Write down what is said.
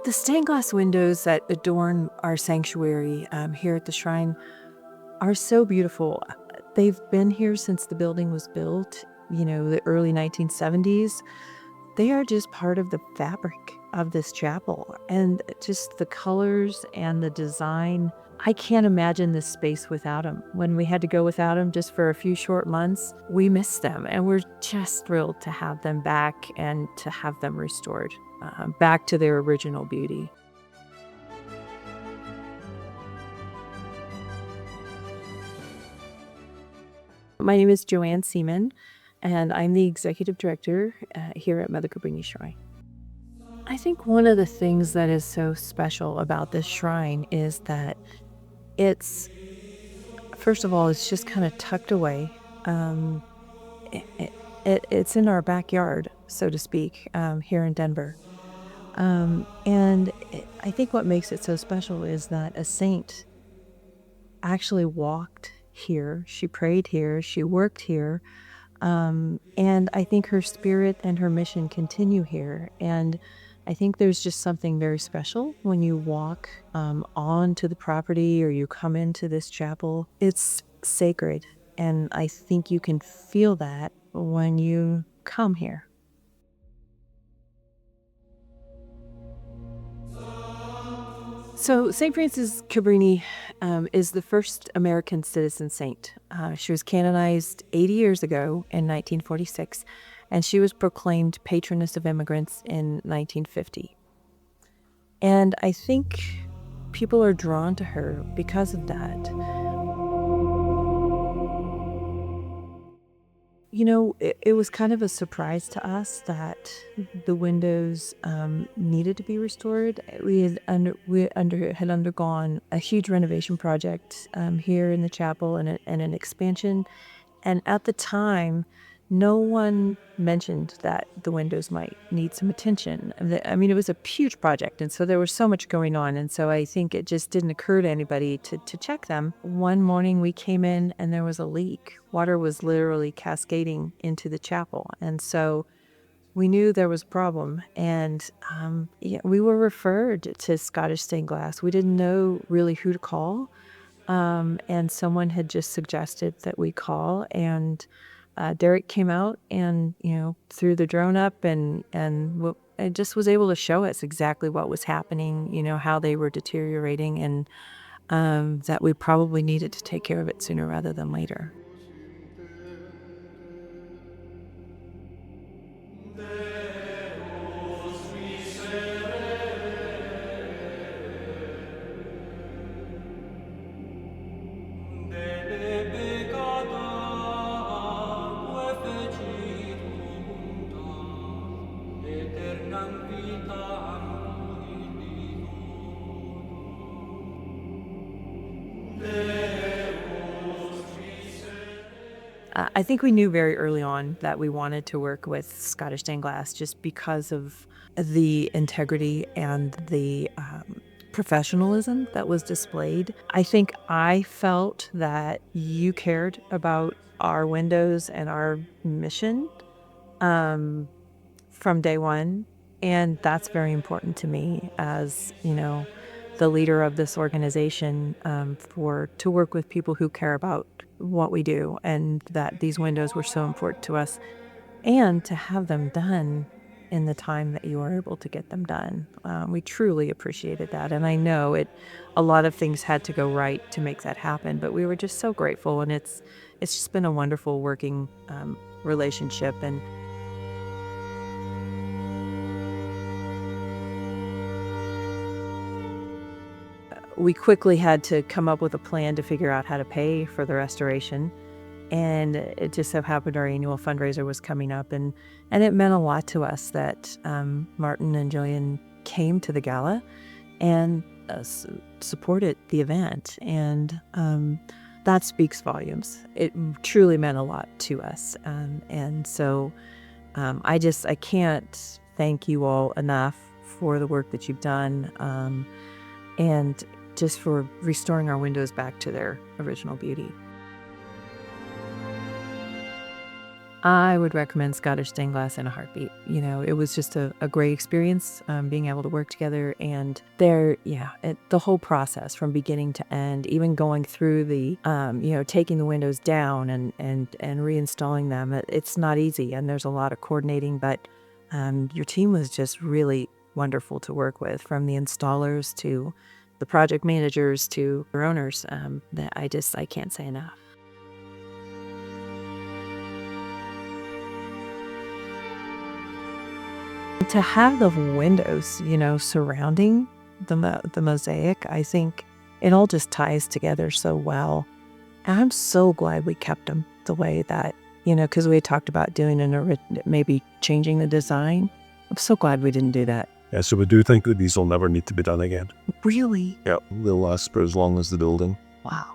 The stained glass windows that adorn our sanctuary here at the shrine are so beautiful. They've been here since the building was built, the early 1970s. They are just part of the fabric of this chapel, and just the colors and the design. I can't imagine this space without them. When we had to go without them just for a few short months, we missed them, and we're just thrilled to have them back and to have them restored back to their original beauty. My name is Joanne Seaman, and I'm the executive director here at Mother Cabrini Shrine. I think one of the things that is so special about this shrine is that it's, first of all, it's just kind of tucked away. Um, it's in our backyard, so to speak, here in Denver. I think what makes it so special is that a saint actually walked here, she prayed here, she worked here. And I think her spirit and her mission continue here. And I think there's just something very special when you walk onto the property or you come into this chapel. It's sacred. And I think you can feel that when you come here. So, St. Frances Cabrini is the first American citizen saint. She was canonized 80 years ago in 1946, and she was proclaimed patroness of immigrants in 1950. And I think people are drawn to her because of that. It was kind of a surprise to us that the windows needed to be restored. We had undergone a huge renovation project here in the chapel and an expansion. And at the time, no one mentioned that the windows might need some attention. It was a huge project, and so there was so much going on. And so I think it just didn't occur to anybody to check them. One morning we came in and there was a leak. Water was literally cascading into the chapel. And so we knew there was a problem. And we were referred to Scottish Stained Glass. We didn't know really who to call. And someone had just suggested that we call, and Derek came out and, threw the drone up and just was able to show us exactly what was happening, how they were deteriorating, and that we probably needed to take care of it sooner rather than later. I think we knew very early on that we wanted to work with Scottish Stained Glass just because of the integrity and the professionalism that was displayed. I think I felt that you cared about our windows and our mission um, from day one. And that's very important to me as, the leader of this organization, to work with people who care about what we do, and that these windows were so important to us, and to have them done in the time that you were able to get them done. We truly appreciated that. And I know a lot of things had to go right to make that happen, but we were just so grateful. And it's just been a wonderful working relationship. And we quickly had to come up with a plan to figure out how to pay for the restoration. And it just so happened our annual fundraiser was coming up, and it meant a lot to us that Martin and Jillian came to the gala and supported the event. And that speaks volumes. It truly meant a lot to us. And so I can't thank you all enough for the work that you've done. And just for restoring our windows back to their original beauty. I would recommend Scottish stained glass in a heartbeat. It was just a great experience, being able to work together, and the whole process from beginning to end, even going through the, taking the windows down and reinstalling them. It's not easy, and there's a lot of coordinating, but your team was just really wonderful to work with, from the installers to the project managers to their owners. That I can't say enough. To have the windows, surrounding the mosaic, I think it all just ties together so well. And I'm so glad we kept them the way that, because we had talked about doing maybe changing the design. I'm so glad we didn't do that. Yeah, so we do think that these will never need to be done again. Really? Yeah, they'll last for as long as the building. Wow.